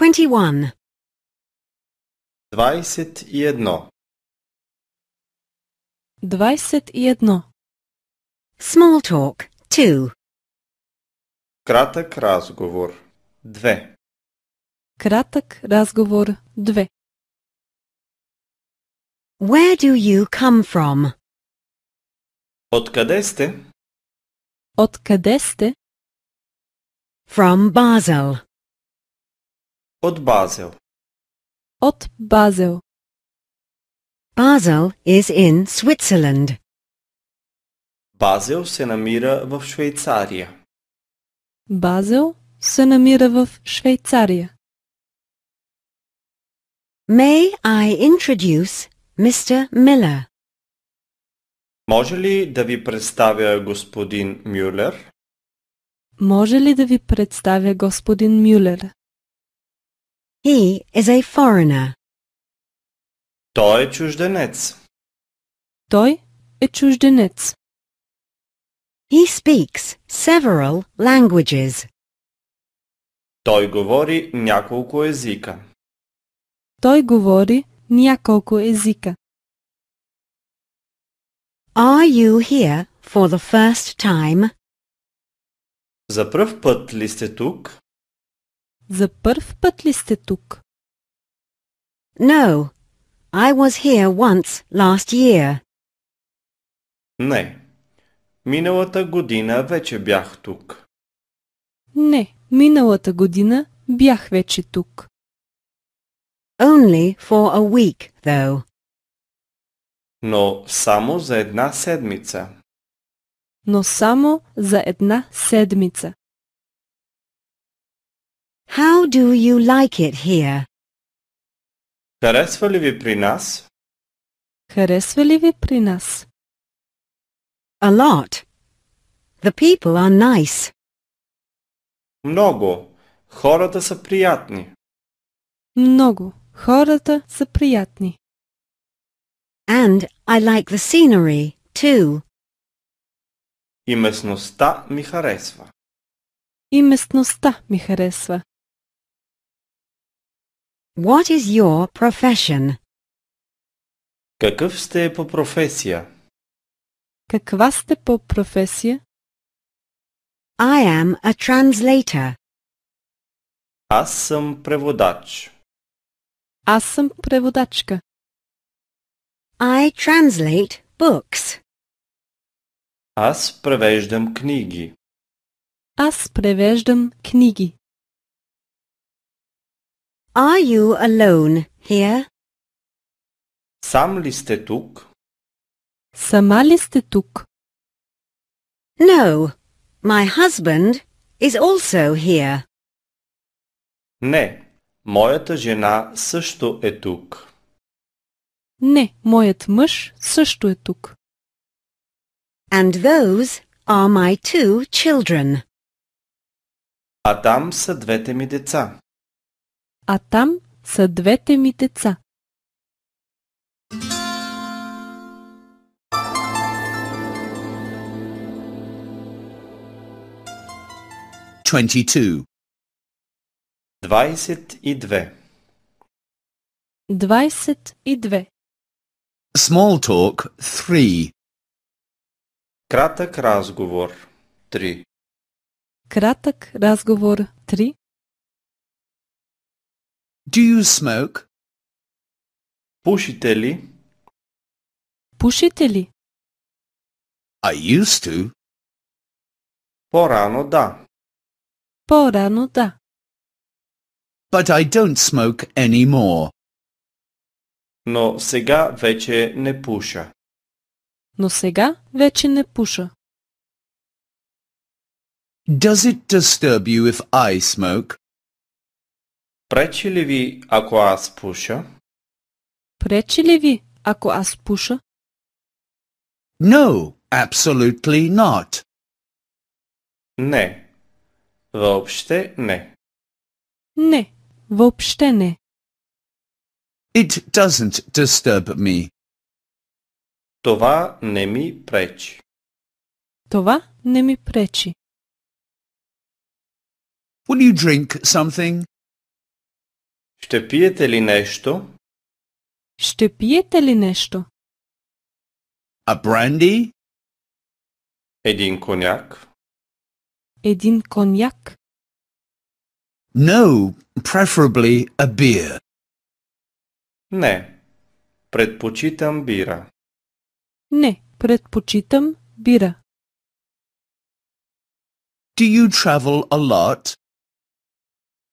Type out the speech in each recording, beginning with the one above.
21. 21. 21. Small talk 2. Кратък разговор 2. Кратък разговор 2. Where do you come from? Откъде сте? Откъде сте? From Basel. От Базел. От Базел. Basel is in Switzerland. Базел се намира в Швейцария. Базел се намира в Швейцария. May I introduce Mr. Miller? Може ли да ви представя господин Мюлер? Може ли да ви представя господин Мюлер? He is a foreigner. Той е чужденец. Той е чужденец. He speaks several languages. Той говори няколко езика. Той говори няколко езика. Are you here for the first time? За пръв път ли сте тук? За първ път ли сте тук? No. I was here once last year. Не. Миналата година вече бях тук. Не, миналата година бях вече тук. Only for a week, though. Но само за една седмица. Но само за една седмица. How do you like it here? Харесва ли ви при нас? Харесва ли ви при нас? A lot. The people are nice. Много. Хората са приятни. Много. Хората са приятни. And I like the scenery, too. И местността ми харесва. И местността ми харесва. What is your profession? Какъв сте по професия? Каква сте по професия? I am a translator. Аз съм преводач. Аз съм преводачка. I translate books. Аз превеждам книги. Аз превеждам книги. Are you alone here? Сам ли сте тук? Сама ли сте тук? No. My husband is also here. Не. Моята жена също е тук. Не, моят мъж също е тук. And those are my two children. А там са двете ми деца. А там са двете ми деца. (22) 22. 22. Small talk 3. Кратък разговор 3. Кратък разговор 3. Do you smoke? Пушите ли? Пушите ли? I used to. По-рано да. По-рано да. But I don't smoke anymore. Но сега вече не пуша. Но сега вече не пуша. Does it disturb you if I smoke? Пречи ли ви, ако аз пуша? Пречи ли ви, ако аз пуша? No, absolutely not. Не. Въобще не. Не, въобще не. It doesn't disturb me. Това не ми пречи. Това не ми пречи. Will you drink something? Ще пиете ли нещо? Ще пиете ли нещо? A brandy? Един коняк? Един коньяк? No, preferably a beer. Не. Предпочитам бира. Не, предпочитам бира. Do you travel a lot?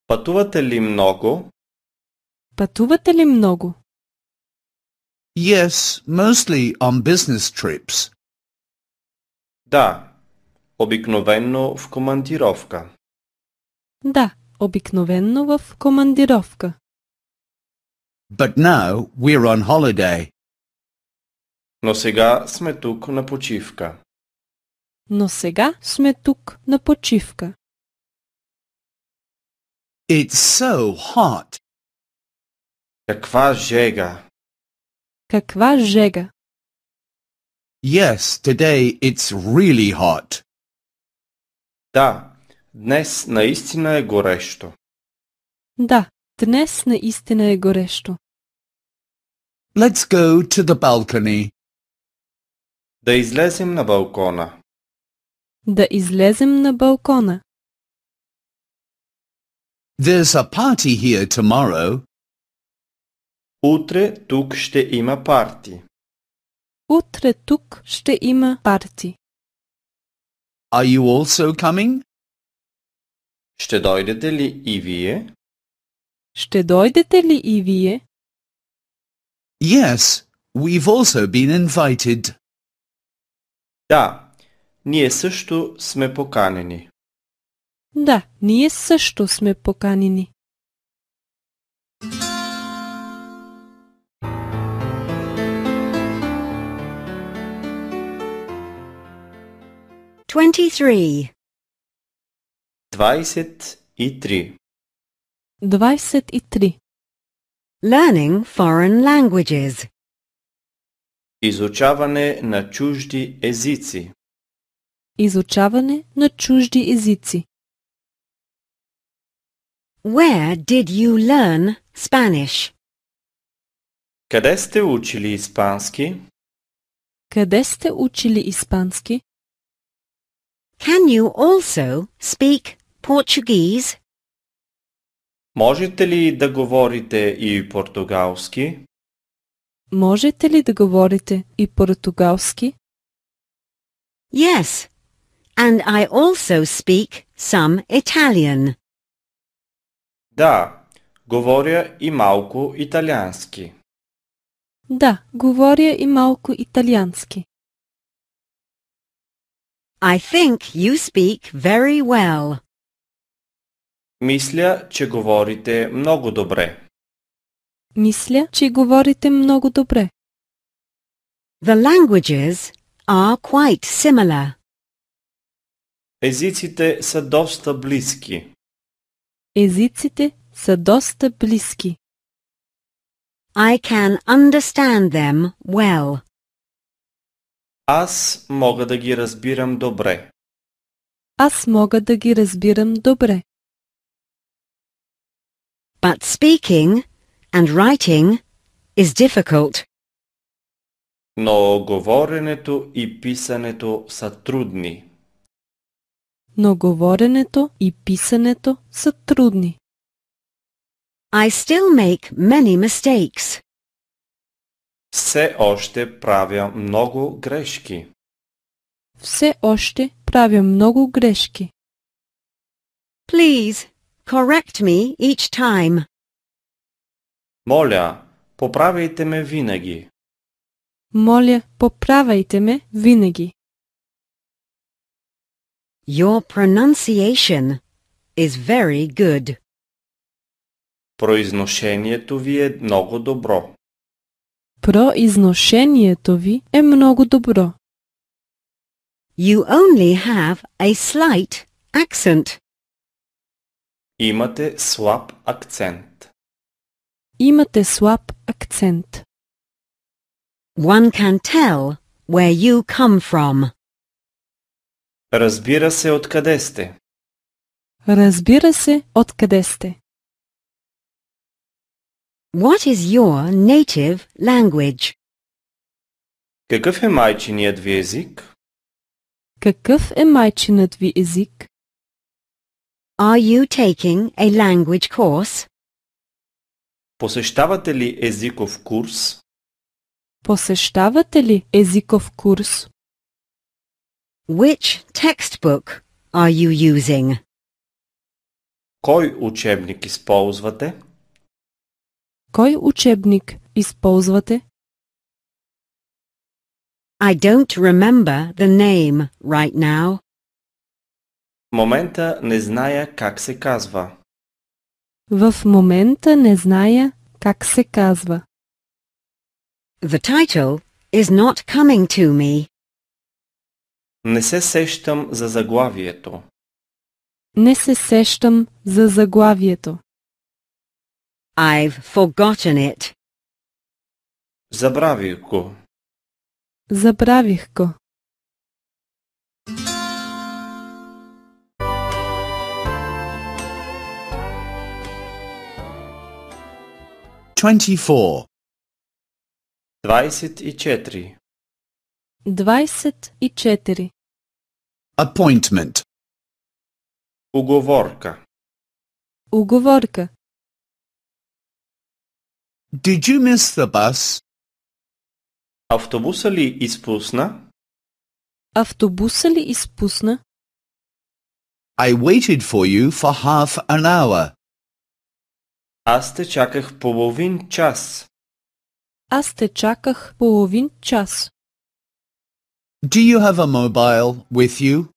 Пътувате ли много? Пътувате ли много? Yes, mostly on business trips. Да. Обикновено в командировка. Да, обикновенно в командировка. But now we're on holiday. Но сега сме тук на почивка. Но сега сме тук на почивка. It's so hot. Каква жега! Каква жега! Yes, today it's really hot. Да, днес наистина е горещо. Да, днес наистина е горещо. Let's go to the balcony. Да излезем на балкона. Да излезем на балкона. There's a party here tomorrow. Утре тук ще има парти. Утре тук ще има парти. Are you also coming? Ще дойдете ли и вие? Ще дойдете ли и вие? Yes, we've also been invited. Да, ние също сме поканени. Да, ние също сме поканени. $23. 23. 23. Learning foreign languages. Изучаване на чужди езици. Изучаване на чужди езици. Where did you learn Spanish? Къде сте учили испански? Къде сте учили испански? Can you also speak Portuguese? Можете ли да говорите и португалски? Можете ли да говорите и португалски? Yes, and I also speak some Italian. Да, говоря и малко италиански. Да, говоря и малко италиански. I think you speak very well. Мисля, че говорите много добре. Мисля, че говорите много добре. The languages are quite similar. Езиците са доста близки. Езиците са доста близки. I can understand them well. Аз мога да ги разбирам добре. Аз мога да ги разбирам добре. But speaking and writing is difficult. Но говоренето и писането са трудни. Но говоренето и писането са трудни. I still make many mistakes. Все още правя много грешки. Все още правя много грешки. Please correct me each time. Моля, поправяйте ме винаги. Моля, поправяйте ме винаги. Your pronunciation is very good. Произношението ви е много добро. Произношението ви е много добро. You only have a slight accent. Имате слаб акцент. Имате слаб акцент. One can tell where you come from. Разбира се откъде сте. Разбира се, откъде сте. What is your native language? Какъв е майчиният ви език? Какъв е майчинът ви език? Are you taking a language course? Посещавате ли езиков курс? Посещавате ли езиков курс? Which textbook are you using? Кой учебник използвате? Кой учебник използвате? I don't remember the name right now. В момента не зная как се казва. В момента не зная как се казва. The title is not coming to me. Не се сещам за заглавието. Не се сещам за заглавието. I've forgotten it. Забравих го. Забравих го. "24. 24. 24. Appointment. Уговорка. Уговорка. Did you miss the bus? Автобуса ли изпусна? Автобуса ли изпусна? I waited for you for half an hour. Аз те чаках половин час. Аз те чаках половин час. Do you have a mobile with you?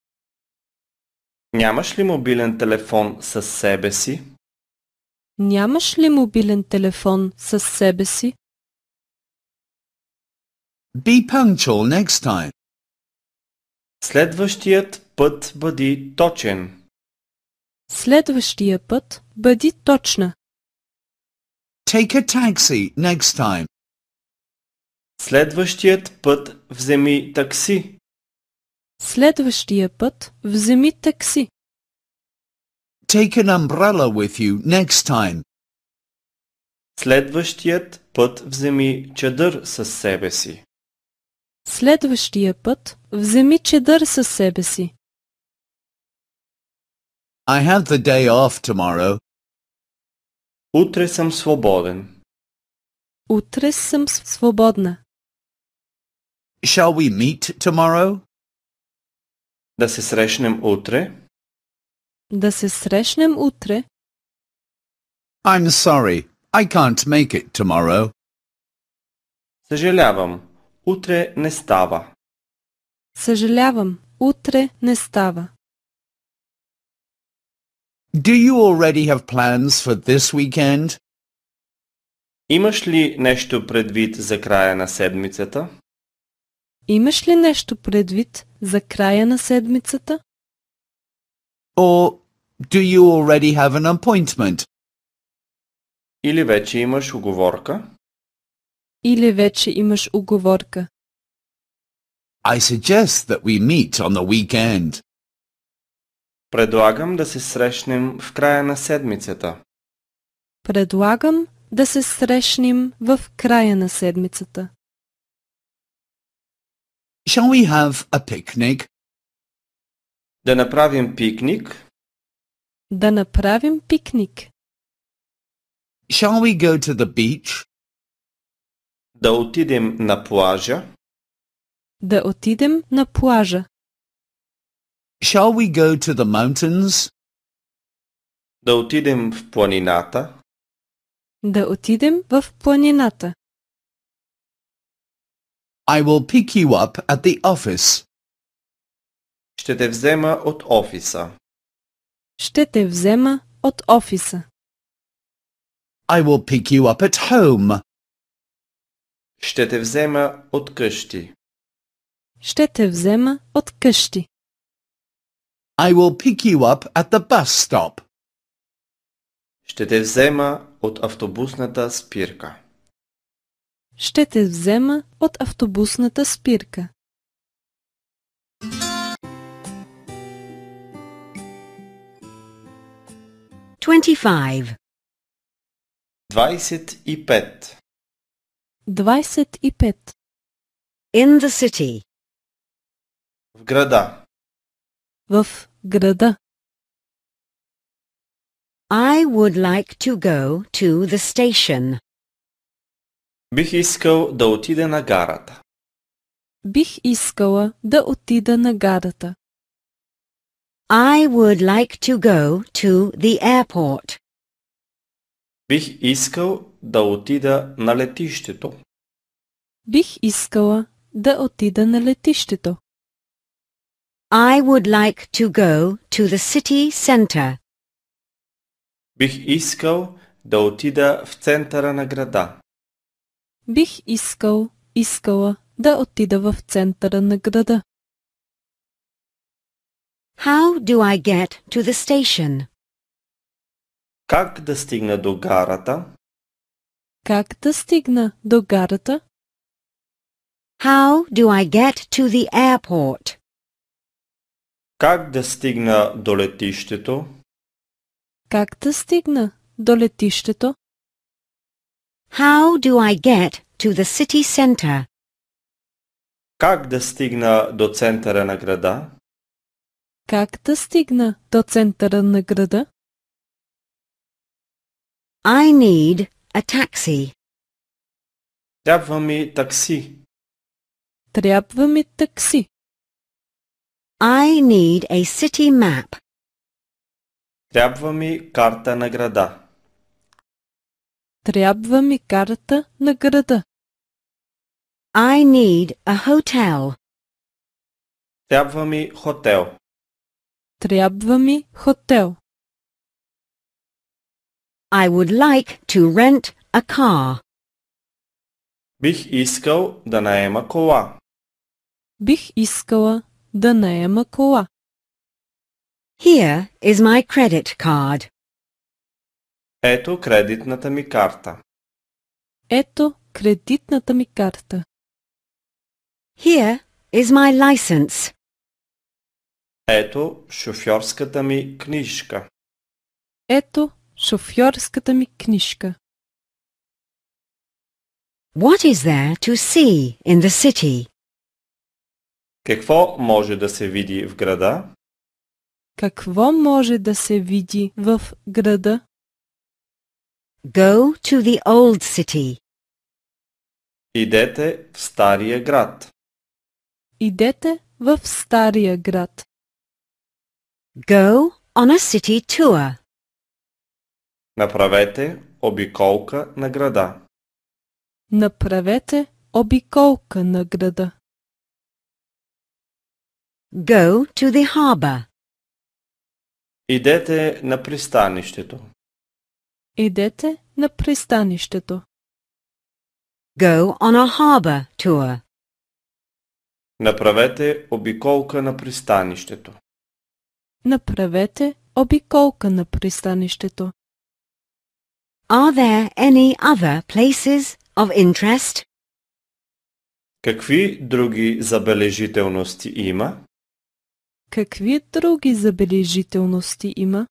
Нямаш ли мобилен телефон със себе си? Нямаш ли мобилен телефон със себе си? Be punctual next time. Следващият път бъди точен. Следващия път бъди точна. Take a taxi next time. Следващият път вземи такси. Следващия път вземи такси. Take an umbrella with you next time. Следващият път вземи чадър със себе си. Следващия път вземи чадър със себе си. I have the day off tomorrow. Утре съм свободен. Утре съм свободна. Shall we meet tomorrow? Да се срещнем утре. Да се срещнем утре. I'm sorry, I can't make it tomorrow. Съжалявам, утре не става. Съжалявам, утре не става. Do you already have plans for this weekend? Имаш ли нещо предвид за края на седмицата? Имаш ли нещо предвид за края на седмицата? Or do you already have an appointment? Или вече имаш уговорка? Или вече имаш уговорка? I suggest that we meet on the weekend. Предлагам да се срещнем в края на седмицата. Предлагам да се срещнем в края на седмицата. Shall we have a picnic? Да направим пикник. Да направим пикник. Shall we go to the beach? Да отидем на плажа. Да отидем на плажа. Shall we go to the mountains? Да отидем в планината. Да отидем в планината. I will pick you up at the office. Ще те взема от офиса. Ще те взема от офиса. I will pick you up at home. Ще те взема от къщи. Ще те взема от къщи. I will pick you up at the bus stop. Ще те взема от автобусната спирка. Ще те взема от автобусната спирка. 25. 25. 25. In the city. В града. В града. I would like to go to the station. Бих искал да отида на гарата. Бих искала да отида на гарата. I would like to go to the airport. Бих искал да отида на летището. Бих искала да отида на летището. I would like to go to the city center. Бих искал да отида в центъра на града. Бих искала да отида в центъра на града. How do I get to the station? Как да стигна до гарата? Как да стигна до гарата? How do I get to the airport? Как да стигна до летището? Как да стигна до летището? How do I get to the city center? Как да стигна до центъра на града? Как да стигна до центъра на града? I need a taxi. Трябва ми такси. Трябва ми такси. I need a city map. Трябва ми карта на града. Трябва ми карта на града. I need a hotel. Трябва ми хотел. Трябва ми хотел. I would like to rent a car. Бих искал да наема кола. Бих искала да наема кола. Here is my credit card. Ето кредитната ми карта. Ето кредитната ми карта. Here is my license. Ето шофьорската ми книжка. Ето шофьорската ми книжка. What is there to see in the city? Какво може да се види в града? Какво може да се види в града? Go to the old city. Идете в стария град. Идете в стария град. Go on a city tour. Направете обиколка на града. Направете обиколка на града. Go to the harbor. Идете на пристанището. Идете на пристанището. Go on a harbor tour. Направете обиколка на пристанището. Направете обиколка на пристанището. Are there any other places of interest? Какви други забележителности има? Какви други забележителности има?